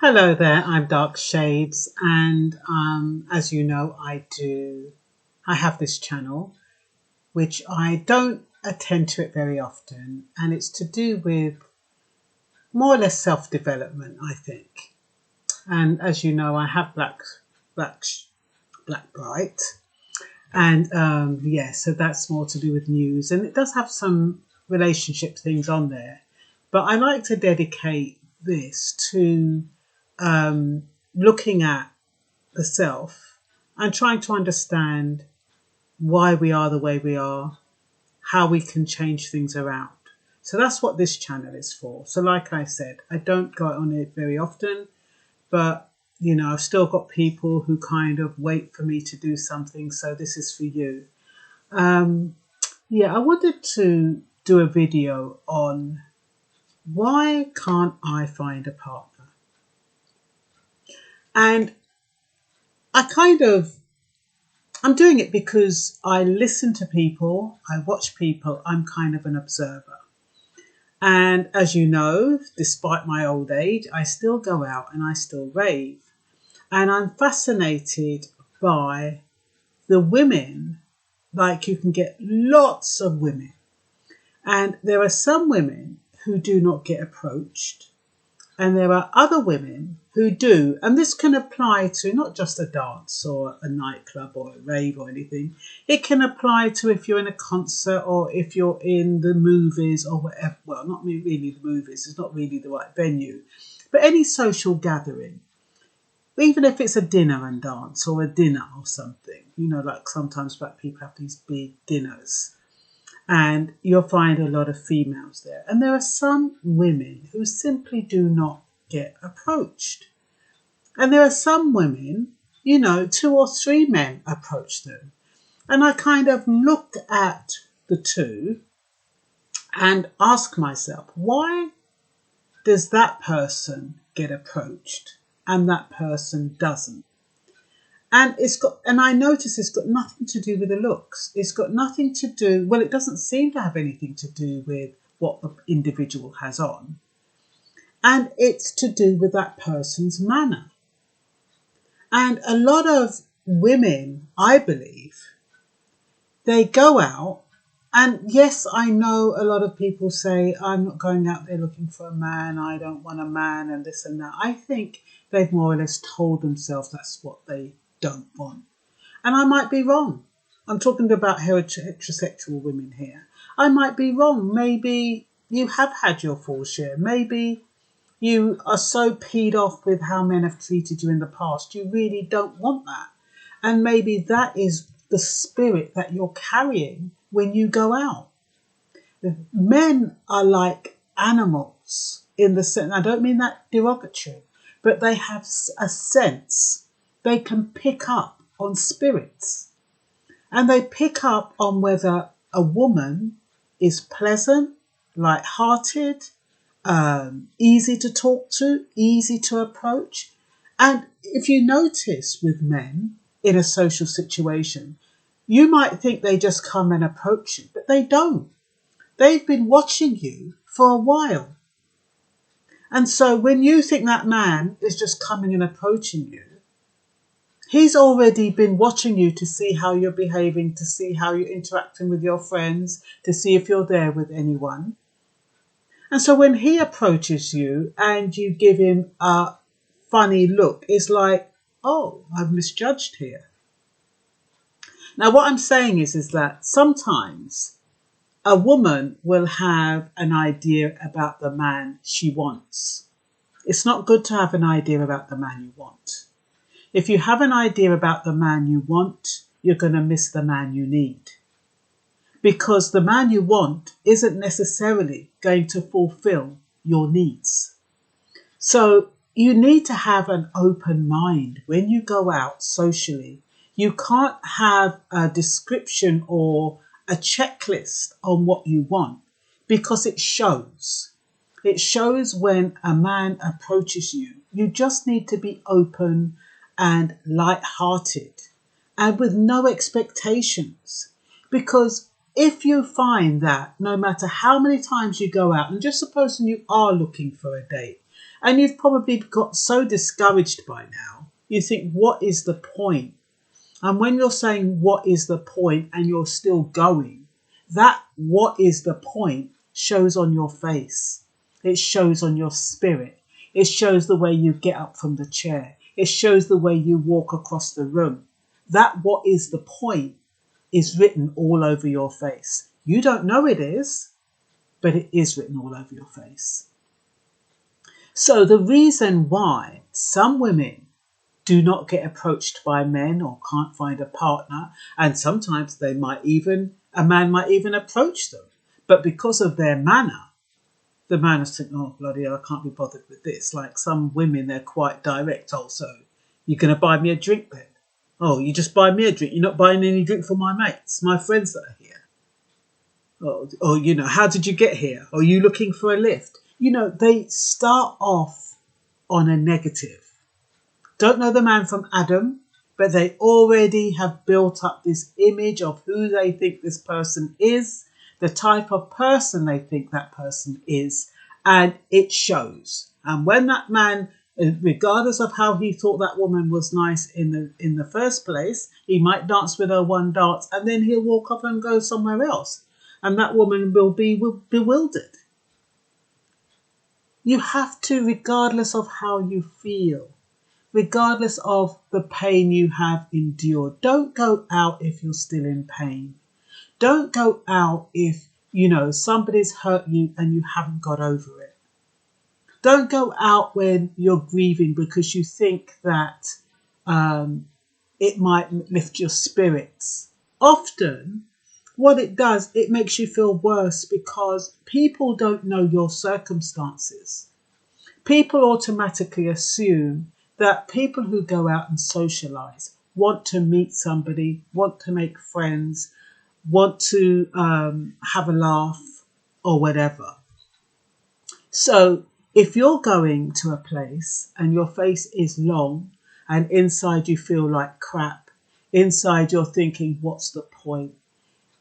Hello there, I'm Dark Shades, and as you know, I have this channel which I don't attend to it very often, and it's to do with more or less self-development, I think. And as you know, I have black, black bright, and yeah, so that's more to do with news, and it does have some relationship things on there, but I like to dedicate this to looking at the self and trying to understand why we are the way we are, how we can change things around. So that's what this channel is for. So like I said, I don't go on it very often, but you know, I've still got people who kind of wait for me to do something. So this is for you. Yeah, I wanted to do a video on why can't I find a partner? And I'm doing it because I listen to people, I watch people, I'm kind of an observer. And as you know, despite my old age, I still go out and I still rave. And I'm fascinated by the women, like you can get lots of women. And there are some women who do not get approached. And there are other women who do, and this can apply to not just a dance or a nightclub or a rave or anything. It can apply to if you're in a concert or if you're in the movies or whatever. Well, not really the movies, it's not really the right venue. But any social gathering, even if it's a dinner and dance or a dinner or something, you know, like sometimes black people have these big dinners. And you'll find a lot of females there. And there are some women who simply do not get approached. And there are some women, you know, 2 or 3 men approach them. And I kind of looked at the two and asked myself, why does that person get approached and that person doesn't? And I notice it's got nothing to do with the looks. It's got nothing to do, well, it doesn't seem to have anything to do with what the individual has on. And it's to do with that person's manner. And a lot of women, I believe, they go out, and yes, I know a lot of people say, I'm not going out there looking for a man, I don't want a man, and this and that. I think they've more or less told themselves that's what they don't want. And I might be wrong. I'm talking about heterosexual women here. I might be wrong. Maybe you have had your full share. Maybe you are so peed off with how men have treated you in the past. You really don't want that. And maybe that is the spirit that you're carrying when you go out. Men are like animals in the sense, I don't mean that derogatory, but they have a sense. They can pick up on spirits, and they pick up on whether a woman is pleasant, light-hearted, easy to talk to, easy to approach. And if you notice with men in a social situation, you might think they just come and approach you, but they don't. They've been watching you for a while. And so when you think that man is just coming and approaching you, he's already been watching you to see how you're behaving, to see how you're interacting with your friends, to see if you're there with anyone. And so when he approaches you and you give him a funny look, it's like, oh, I've misjudged here. Now, what I'm saying is that sometimes a woman will have an idea about the man she wants. It's not good to have an idea about the man you want. If you have an idea about the man you want, you're going to miss the man you need. Because the man you want isn't necessarily going to fulfill your needs. So you need to have an open mind when you go out socially. You can't have a description or a checklist on what you want, because it shows. It shows when a man approaches you. You just need to be open and light-hearted and with no expectations. Because if you find that no matter how many times you go out, and just supposing you are looking for a date, And you've probably got so discouraged by now, you think, what is the point? And when you're saying, what is the point, and you're still going, that what is the point shows on your face. It shows on your spirit. It shows the way you get up from the chair. It shows the way you walk across the room. That what is the point is written all over your face. You don't know it is, but it is written all over your face. So the reason why some women do not get approached by men or can't find a partner, and sometimes a man might even approach them, but because of their manner, the man is thinking, oh, bloody hell, I can't be bothered with this. Like some women, they're quite direct also. You're going to buy me a drink then? Oh, you just buy me a drink. You're not buying any drink for my mates, my friends that are here. Oh, you know, how did you get here? Are you looking for a lift? You know, they start off on a negative. Don't know the man from Adam, but they already have built up this image of who they think this person is, the type of person they think that person is, and it shows. And when that man, regardless of how he thought that woman was nice in the first place, he might dance with her one dance and then he'll walk off and go somewhere else. And that woman will be bewildered. You have to, regardless of how you feel, regardless of the pain you have endured, don't go out if you're still in pain. Don't go out if, you know, somebody's hurt you and you haven't got over it. Don't go out when you're grieving because you think that it might lift your spirits. Often, what it does, it makes you feel worse because people don't know your circumstances. People automatically assume that people who go out and socialise want to meet somebody, want to make friends, want to have a laugh or whatever. So if you're going to a place and your face is long and inside you feel like crap, inside you're thinking, what's the point?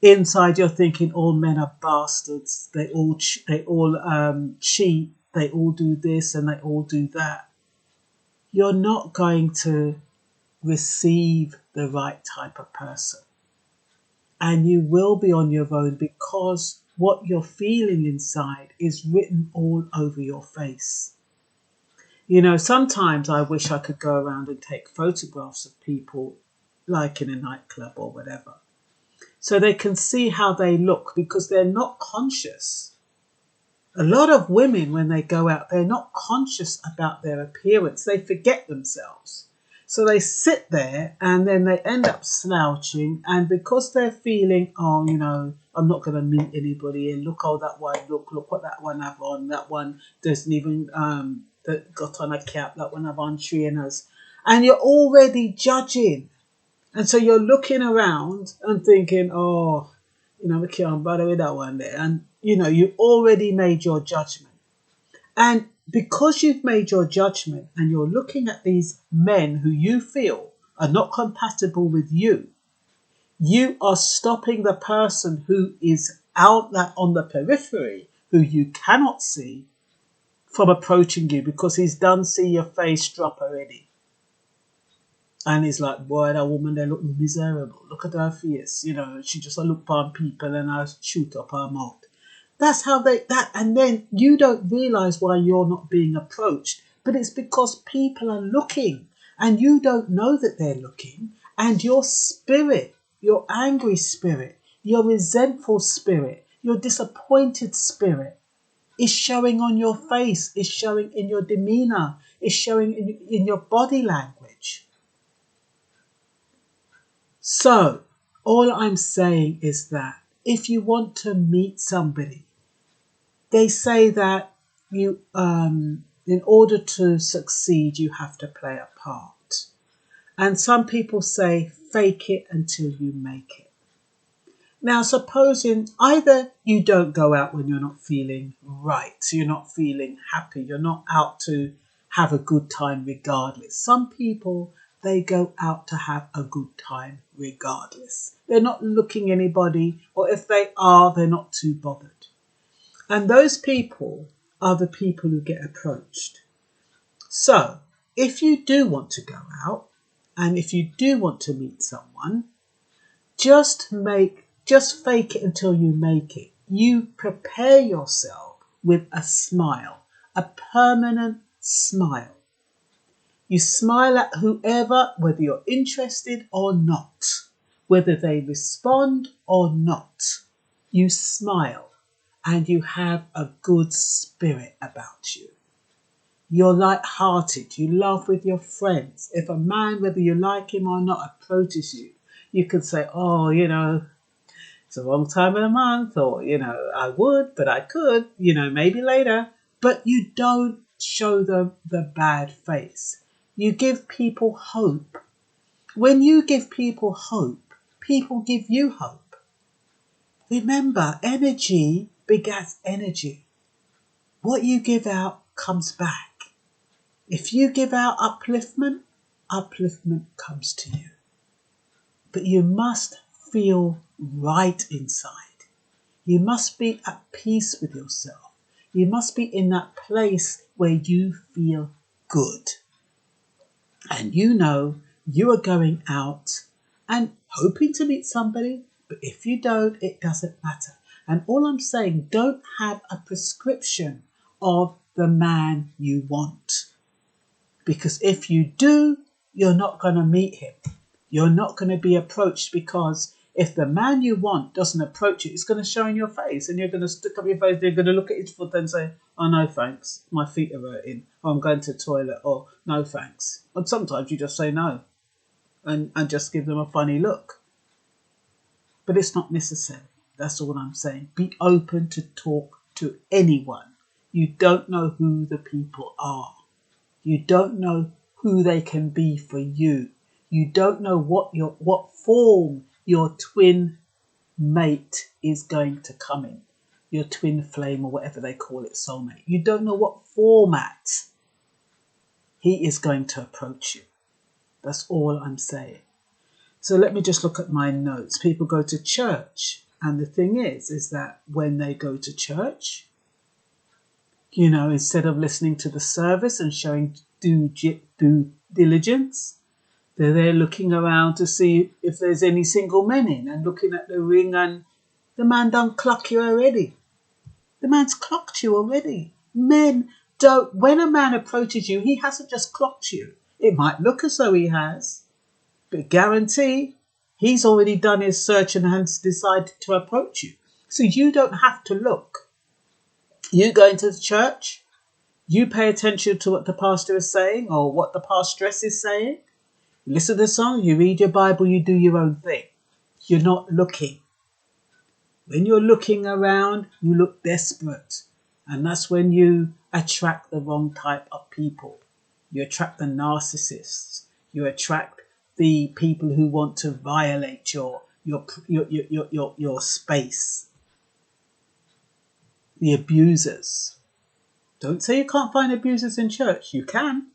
Inside you're thinking all men are bastards. They all cheat. They all do this and they all do that. You're not going to receive the right type of person. And you will be on your own because what you're feeling inside is written all over your face. You know, sometimes I wish I could go around and take photographs of people like in a nightclub or whatever, so they can see how they look because they're not conscious. A lot of women, when they go out, they're not conscious about their appearance. They forget themselves. So they sit there and then they end up slouching. And because they're feeling, oh, you know, I'm not going to meet anybody. And look how that one look what that one have on. That one doesn't even got on a cap. That one have on trainers. And you're already judging. And so you're looking around and thinking, oh, you know, we can't bother with that one there. And, you know, you already made your judgment. And because you've made your judgment and you're looking at these men who you feel are not compatible with you, you are stopping the person who is out there on the periphery, who you cannot see, from approaching you because he's done see your face drop already. And he's like, boy, that woman, they look miserable. Look at her face. You know, she just look on people and I shoot up her mouth. That's how and then you don't realise why you're not being approached. But it's because people are looking and you don't know that they're looking. And your spirit, your angry spirit, your resentful spirit, your disappointed spirit is showing on your face, is showing in your demeanour, is showing in your body language. So, all I'm saying is that if you want to meet somebody, they say that you, in order to succeed, you have to play a part. And some people say, fake it until you make it. Now, supposing either you don't go out when you're not feeling right, you're not feeling happy, you're not out to have a good time regardless. Some people, they go out to have a good time regardless. They're not looking anybody, or if they are, they're not too bothered. And those people are the people who get approached. So if you do want to go out and if you do want to meet someone, just fake it until you make it. You prepare yourself with a smile, a permanent smile. You smile at whoever, whether you're interested or not, whether they respond or not. You smile and you have a good spirit about you. You're light-hearted. You laugh with your friends. If a man, whether you like him or not, approaches you, you can say, oh, it's the wrong time of the month, or, I would, but I could, maybe later. But you don't show them the bad face. You give people hope. When you give people hope, people give you hope. Remember, energy begets energy. What you give out comes back. If you give out upliftment, upliftment comes to you. But you must feel right inside. You must be at peace with yourself. You must be in that place where you feel good. And you are going out and hoping to meet somebody, but if you don't, it doesn't matter. And all I'm saying, don't have a prescription of the man you want. Because if you do, you're not going to meet him. You're not going to be approached, because if the man you want doesn't approach you, it's going to show in your face, and you're going to stick up your face, you're going to look at his foot and say, oh, no, thanks, my feet are hurting, or I'm going to the toilet, or no, thanks. And sometimes you just say no and just give them a funny look. But it's not necessary. That's all I'm saying. Be open to talk to anyone. You don't know who the people are. You don't know who they can be for you. You don't know what form your twin mate is going to come in. Your twin flame, or whatever they call it, soulmate. You don't know what format he is going to approach you. That's all I'm saying. So let me just look at my notes. People go to church. And the thing is that when they go to church, instead of listening to the service and showing due diligence, they're there looking around to see if there's any single men in, and looking at the ring, and the man done clock you already. The man's clocked you already. Men don't, when a man approaches you, he hasn't just clocked you. It might look as though he has, but guarantee he's already done his search and has decided to approach you. So you don't have to look. You go into the church, you pay attention to what the pastor is saying or what the pastoress is saying. You listen to the song, you read your Bible, you do your own thing. You're not looking. When you're looking around, you look desperate. And that's when you attract the wrong type of people. You attract the narcissists. You attract the people who want to violate your space. The abusers. Don't say you can't find abusers in church. You can.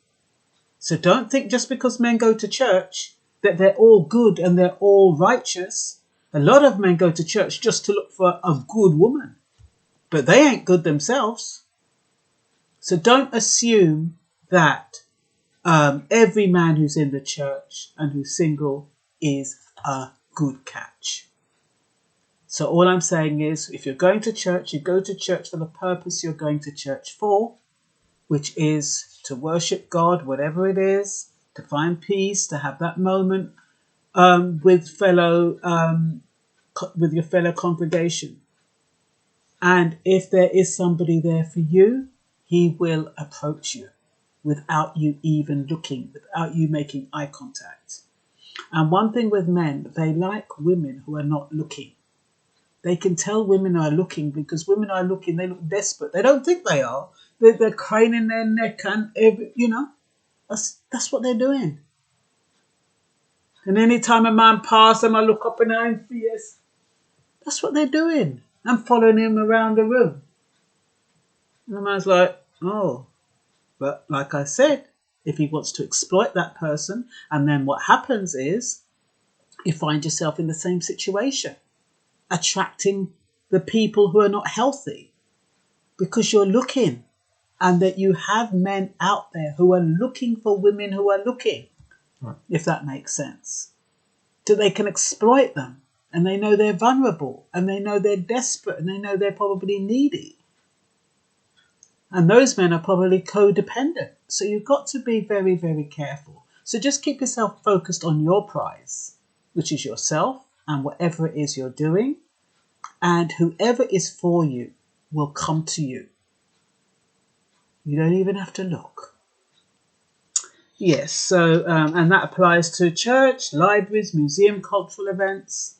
So don't think just because men go to church that they're all good and they're all righteous. A lot of men go to church just to look for a good woman, but they ain't good themselves. So don't assume that every man who's in the church and who's single is a good catch. So all I'm saying is, if you're going to church, you go to church for the purpose you're going to church for, which is to worship God, whatever it is, to find peace, to have that moment with your fellow congregation. And if there is somebody there for you, he will approach you without you even looking, without you making eye contact. And one thing with men, they like women who are not looking. They can tell women are looking, because women are looking, they look desperate. They don't think they are. They're craning their neck and, that's what they're doing. And any time a man passes them, I look up and I'm fierce. That's what they're doing. I'm following him around the room. And the man's like, oh. But like I said, if he wants to exploit that person, and then what happens is you find yourself in the same situation, attracting the people who are not healthy because you're looking. and that you have men out there who are looking for women who are looking, Right. if that makes sense. So they can exploit them, and they know they're vulnerable, and they know they're desperate, and they know they're probably needy. And those men are probably codependent. So you've got to be very, very careful. So just keep yourself focused on your prize, which is yourself and whatever it is you're doing. And whoever is for you will come to you. You don't even have to look. Yes, so, and that applies to church, libraries, museum, cultural events.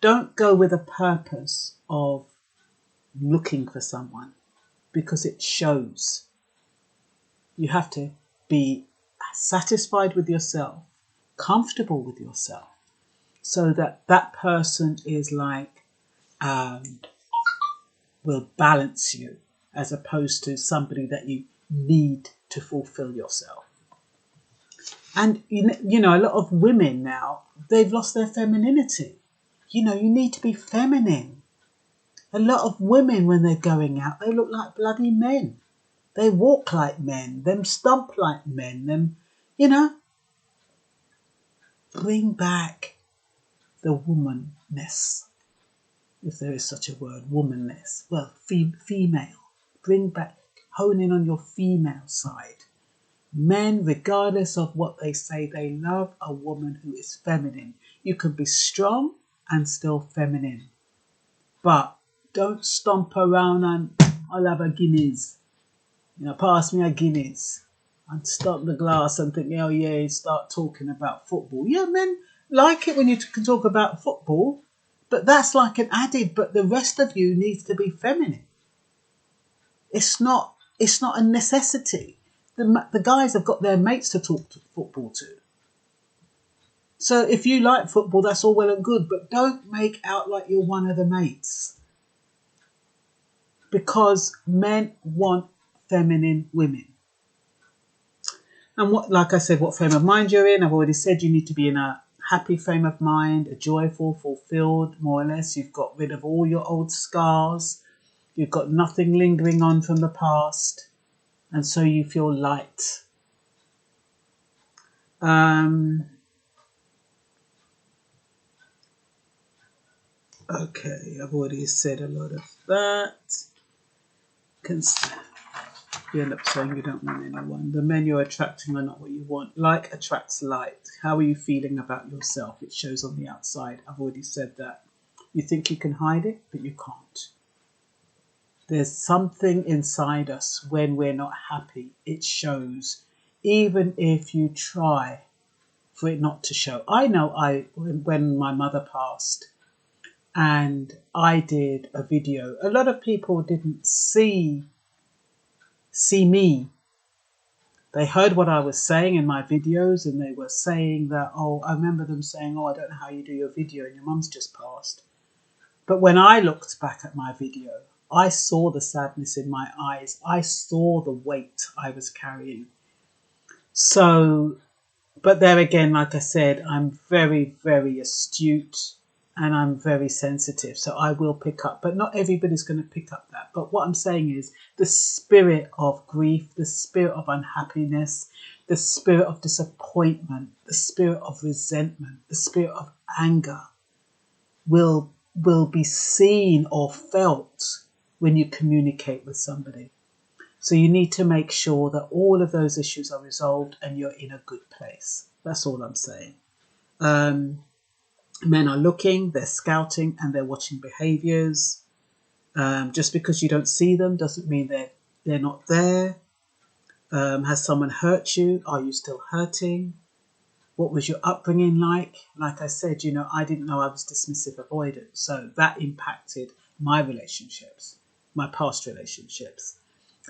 Don't go with a purpose of looking for someone, because it shows. You have to be satisfied with yourself, comfortable with yourself, so that that person is like, will balance you, as opposed to somebody that you need to fulfill yourself. And, you know, a lot of women now, they've lost their femininity. You know, you need to be feminine. A lot of women, when they're going out, they look like bloody men. They walk like men, them stomp like men, them, you know. Bring back the womanness, if there is such a word, womanness. Well, female. Bring back, hone in on your female side. Men, regardless of what they say, they love a woman who is feminine. You can be strong and still feminine. But don't stomp around and I'll have a Guinness. You know, pass me a Guinness. And stop the glass and think, oh yeah, start talking about football. Yeah, men like it when you can talk about football, but that's like an added, but the rest of you needs to be feminine. It's not a necessity. The guys have got their mates to talk to football to. So if you like football, that's all well and good, but don't make out like you're one of the mates. Because men want feminine women. And what, like I said, what frame of mind you're in, I've already said you need to be in a happy frame of mind, a joyful, fulfilled, more or less. You've got rid of all your old scars. You've got nothing lingering on from the past. And so you feel light. Okay, I've already said a lot of that. You end up saying you don't want anyone. The men you're attracting are not what you want. Like attracts like. How are you feeling about yourself? It shows on the outside. I've already said that. You think you can hide it, but you can't. There's something inside us when we're not happy. It shows. Even if you try for it not to show. I know when my mother passed and I did a video, a lot of people didn't see me. They heard what I was saying in my videos and they were saying that, oh, I remember them saying, oh, I don't know how you do your video and your mum's just passed. But when I looked back at my video, I saw the sadness in my eyes. I saw the weight I was carrying. So, but there again, like I said, I'm very, very astute and I'm very sensitive. So I will pick up, but not everybody's going to pick up that. But what I'm saying is the spirit of grief, the spirit of unhappiness, the spirit of disappointment, the spirit of resentment, the spirit of anger will be seen or felt when you communicate with somebody. So you need to make sure that all of those issues are resolved and you're in a good place. That's all I'm saying. Men are looking, they're scouting, and they're watching behaviours. Just because you don't see them doesn't mean they're not there. Has someone hurt you? Are you still hurting? What was your upbringing like? Like I said, I didn't know I was dismissive avoidant. So that impacted my relationships, my past relationships.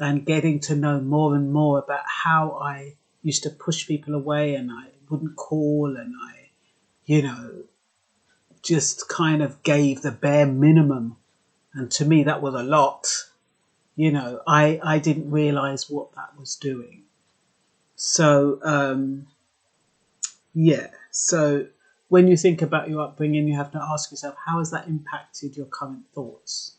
And getting to know more and more about how I used to push people away and I wouldn't call and I, just kind of gave the bare minimum. And to me, that was a lot. I didn't realise what that was doing. So, So when you think about your upbringing, you have to ask yourself, how has that impacted your current thoughts?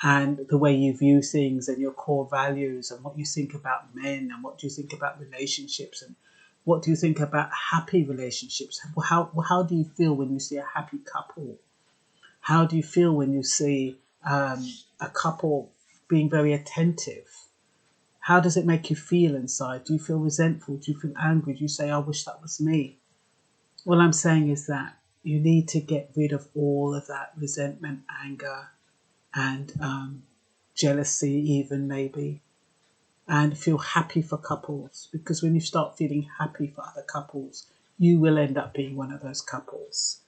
and the way you view things and your core values and what you think about men and what do you think about relationships and what do you think about happy relationships? How do you feel when you see a happy couple? How do you feel when you see a couple being very attentive? How does it make you feel inside? Do you feel resentful? Do you feel angry? Do you say, I wish that was me? All I'm saying is that you need to get rid of all of that resentment, anger, and jealousy even maybe, and feel happy for couples, because when you start feeling happy for other couples, you will end up being one of those couples.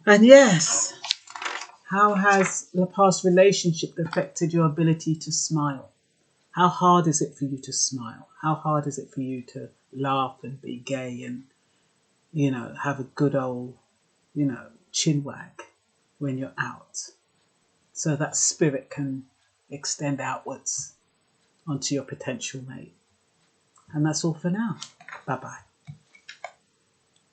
And yes, how has the past relationship affected your ability to smile? How hard is it for you to smile? How hard is it for you to laugh and be gay and, have a good old, chin wag when you're out, so that spirit can extend outwards onto your potential mate? And that's all for now. Bye bye.